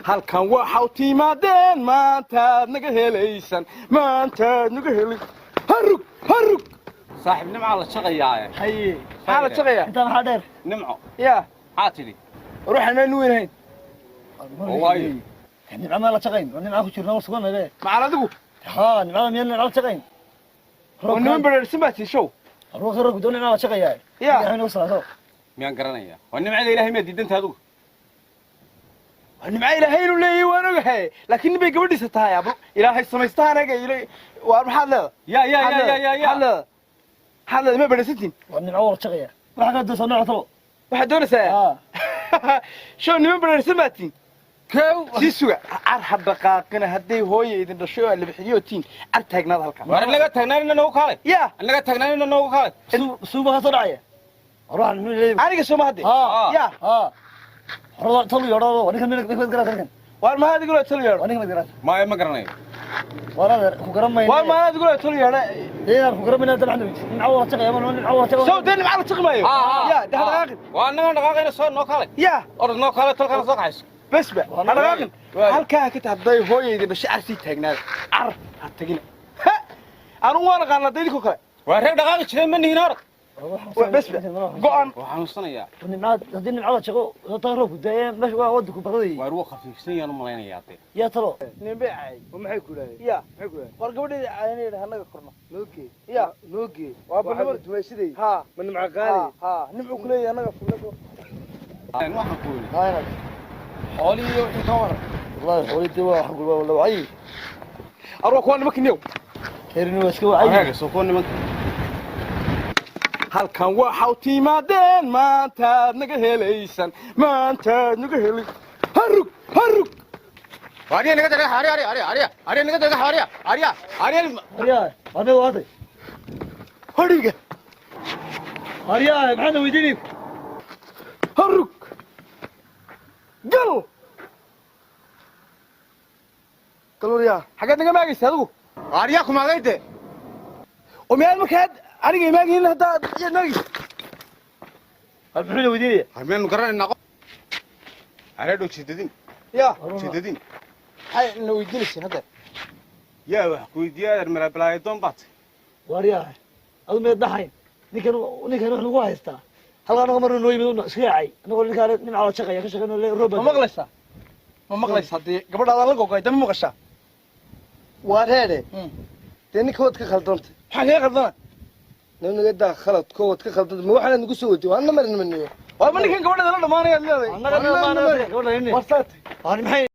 halkan waxaad timaadeen maantaad naga helaysan maantaad naga helay harug harug saaxiib nimca la shaqayaa haye maxaa la shaqayaa inta maxaa dheer nimco ya maxaa tidhi ruuxan maan weynahayn waayo nimca ma la shaqayn nimca ku jirna suganade macal adigu haa nimca miyaan la shaqayn oo niman bareersan baa tiishow ruuxa rag doon inaa la shaqayaa ya inuu salaado miyaan garanaya waa nimcada ilaahay ma diidanta adigu nimca ilaahay inuu leeyahay waan ogahay laakiin nibay gabadhiisa tahay abo ilaahay samaystaa anaga waa maxaad leedahay maxaad leedahay ma bareersantiin waa nimca wala shaqayaa waxa ka doonaysaa nooc talo waxaad doonaysaa show niman bareersan baa tiin sii suga car ha dhaqaaqina hadday hooya idin dhasho oo la bixiyo tiin car taagnaad halkan war naga taagnaanina noogu kaalay ya naga taagnaanina noogu kaalay suuba ka soo dhacaya ruuxa nin leeyahay aniga soo ma hadde ya ruuxa talo yoro ninka mid garan war ma adigu la talo yaro ninka mid garan ma garanayo wala ku garan may war ma adigu la talo yaro deedan ku garan may inta baxdo nimca wala shaqayaa ma nimca wala shaqayaa soo deyn macala shaqmayo ya dhaqaaqin waa naga dhaqaaqayna soo noo kaalay ya orod noo kaalay talkana soo qaxayso بس بقى انا راجل halka ka taabday hooyayda basha arsi taagnaad ar ha tagina anu waan qanaday ku kale waa reer dhaqaaqi jiray ma nihin orod بس بقى go'an waxaan xusanayaa nimca hadii nimca shaqo taaro ku daayay meesha waa wad ku baqday waa ruux khafiifsan yaan u malaynayaa tee ya talo nin beecay maxay ku leeyahay ya maxay ku leeyahay war gabadheeda caanayda hanaga korno nooge ya nooge waa balba duwaysiday ha ma nimca qaali ha nimcu ku leeyahay hanaga furnago waxaan ku weynaa hayna xooliyo inta war والله حولتي واحد ولا وعي اروح كون مكنيو هيرني واسكو وعي هاga soo koon niman halkan waxaad timaadeen maantaad naga helaysan maantaad naga helay harug harug ariya naga daga ariya naga daga ariya هريا هذا واحد horiga هريا maxaa weydiini harug gal kaloriya xagad naga maagaysa adigu ariya kuma gayde oo meel markaad aniga imaagin hadda maagis maxaa weydiini harmeen garanayna qof areedo jidadin ya jidadin hay na weydiinaysa hadda yaa wax ku weydiiyay mara balay doon baat هريا adu meed dhaxay ninkan wax lagu haystaa halkaan uga marno yimid iska yaacay anagoo ninkaan nimca wala shaqaya ka shaqeyno rooba ma maqlaysa hadii gabadhaada la go'ay dama maqasha waa reede ninkood ka khaldantay maxaa ka khaldana naga daa khalad kood ka khaldantay ma waxaan nagu soo wadi waan marin maniyo waa ma ninkan gabadhaada la dhamaanaya leedahay annaga ma gabadha warsaatay maxay